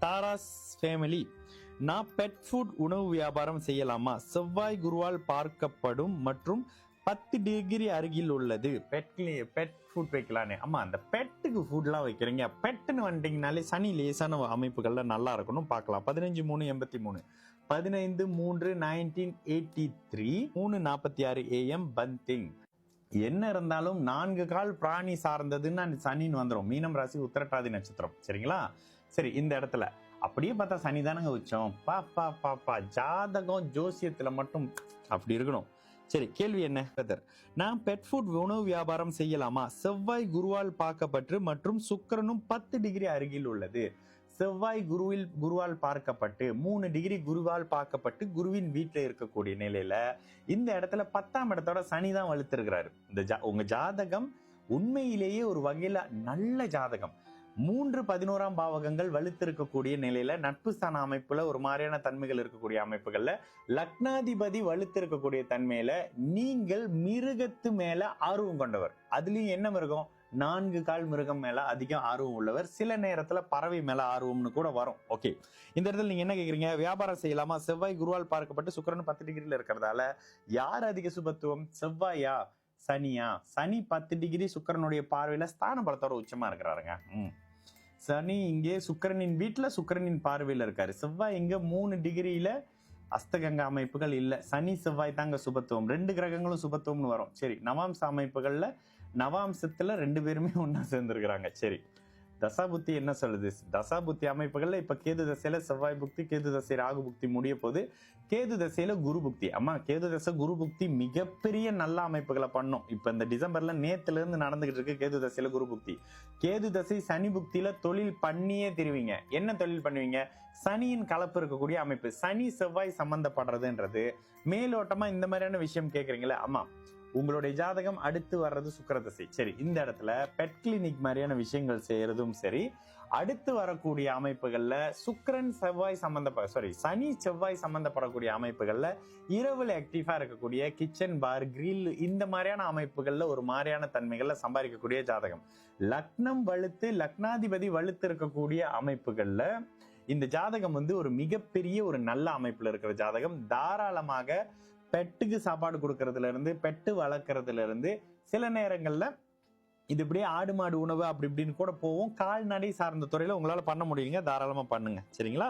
Tara's family, நான் bed food உணவு வியாபாரம் செய்யலாமா? செவ்வாய் குருவால் பார்க்கப்படும் மற்றும் 10 டிகிரி அருகில் உள்ளது. பெட் ஃபுட் வைக்கலானே. ஆமா, அந்த பெட்டுக்கு ஃபுட்லாம் வைக்கிறீங்க. பெட்டுன்னு வந்துட்டீங்கனாலே சனி லேசான அமைப்புகள்ல நல்லா இருக்கணும். பார்க்கலாம். 15/3/83, 15/3/1983, 3:46 AM பந்திங். என்ன இருந்தாலும் 4 கால் பிராணி சார்ந்ததுன்னு சனின்னு வந்துடும். மீனம் ராசி, உத்திரட்டாதி நட்சத்திரம். சரிங்களா? சரி, இந்த இடத்துல அப்படியே பார்த்தா சனி தானங்க வச்சோம். பாப்பா ஜாதகம் ஜோசியத்துல மட்டும் அப்படி இருக்கணும். சரி, கேள்வி என்ன? நான் பெட் ஃபுட் உணவு வியாபாரம் செய்யலாமா? செவ்வாய் குருவால் பார்க்கப்பட்டு மற்றும் சுக்கிரனும் 10 டிகிரி அருகில் உள்ளது. செவ்வாய் குருவால் பார்க்கப்பட்டு 3 டிகிரி குருவால் பார்க்கப்பட்டு குருவின் வீட்டில் இருக்கக்கூடிய நிலையில இந்த இடத்துல 10ஆம் இடத்தோட சனி தான் வலுத்திருக்கிறாரு. உங்க ஜாதகம் உண்மையிலேயே ஒரு வகையில நல்ல ஜாதகம். 3-11ஆம் பாவகங்கள் வலுத்திருக்கக்கூடிய நிலையில நட்பு ஸ்தான அமைப்புல ஒரு மாதிரியான தன்மைகள் இருக்கக்கூடிய அமைப்புகள்ல லக்னாதிபதி வலுத்திருக்கக்கூடிய தன்மையில நீங்கள் மிருகத்து மேல ஆர்வம் கொண்டவர். அதுலயும் என்ன மிருகம்? 4 கால் மிருகம் மேல அதிகம் ஆர்வம் உள்ளவர். சில நேரத்துல பறவை மேல ஆர்வம்னு கூட வரும். ஓகே, இந்த இடத்துல நீங்க என்ன கேக்குறீங்க? வியாபாரம் செய்யலாமா? செவ்வாய் குருவால் பார்க்கப்பட்டு சுக்கிரன் 10 டிகிரில இருக்கிறதால யார் அதிக சுபத்துவம்? செவ்வாயா சனியா? சனி 10 டிகிரி சுக்கிரனுடைய பார்வையில ஸ்தான பலத்தோட உச்சமா இருக்கிறாருங்க. சனி இங்கே சுக்கிரனின் வீட்டுல சுக்கிரனின் பார்வையில இருக்காரு. செவ்வாய் இங்க 3 டிகிரியில அஸ்தகங்க அமைப்புகள் இல்ல. சனி செவ்வாய் தாங்க சுபத்துவம். 2 கிரகங்களும் சுபத்துவம்னு வரும். சரி, நவாம்ச அமைப்புகள்ல நவாம்சத்துல 2 பேருமே ஒன்னா சேர்ந்துருக்கிறாங்க. சரி, தசாபுத்தி என்ன சொல்லுது? தசாபுத்தி அமைப்புகள்ல இப்ப கேது தசையில செவ்வாய் புக்தி, கேது தசை ராகு புக்தி முடிய போது, கேது தசையில குரு புக்தி. அம்மா, கேது தசை குரு புக்தி மிகப்பெரிய நல்ல அமைப்புகளை பண்ணும். இப்ப இந்த டிசம்பர்ல நேத்துல இருந்து நடந்துகிட்டு இருக்கு கேது தசையில குரு புக்தி. கேது தசை சனி புக்தியில தொழில் பண்ணியே திருவீங்க. என்ன தொழில் பண்ணுவீங்க? சனியின் கலப்பு இருக்கக்கூடிய அமைப்பு. சனி செவ்வாய் சம்பந்தப்படுறதுன்றது மேலோட்டமா இந்த மாதிரியான விஷயம் கேக்குறீங்களா? ஆமா, உங்களுடைய ஜாதகம் அடுத்து வர்றது சுக்கிர தசை. சரி, இந்த இடத்துல பெட் கிளினிக் மாதிரியான விஷயங்கள் செய்யறதும் சரி, அடுத்து வரக்கூடிய அமைப்புகள்ல சுக்கிரன் செவ்வாய் சனி செவ்வாய் சம்பந்தப்படக்கூடிய அமைப்புகள்ல இரவுல ஆக்டிவா இருக்கக்கூடிய கிச்சன் பார், கிரில், இந்த மாதிரியான அமைப்புகள்ல ஒரு மாதிரியான தன்மைகள்ல சம்பாதிக்கக்கூடிய ஜாதகம். லக்னம் வலுத்து லக்னாதிபதி வலுத்து இருக்கக்கூடிய அமைப்புகள்ல இந்த ஜாதகம் ஒரு மிகப்பெரிய ஒரு நல்ல அமைப்புல இருக்கிற ஜாதகம். தாராளமாக பெட்டுக்கு சாப்பாடு கொடுக்கறதுல இருந்து, பெட்டு வளர்க்கறதுல இருந்து, சில நேரங்கள்ல இது இப்படியே ஆடு மாடு உணவு அப்படி இப்படின்னு கூட போவோம். கால்நடை சார்ந்த துறையில உங்களால பண்ண முடியுங்க. தாராளமா பண்ணுங்க. சரிங்களா?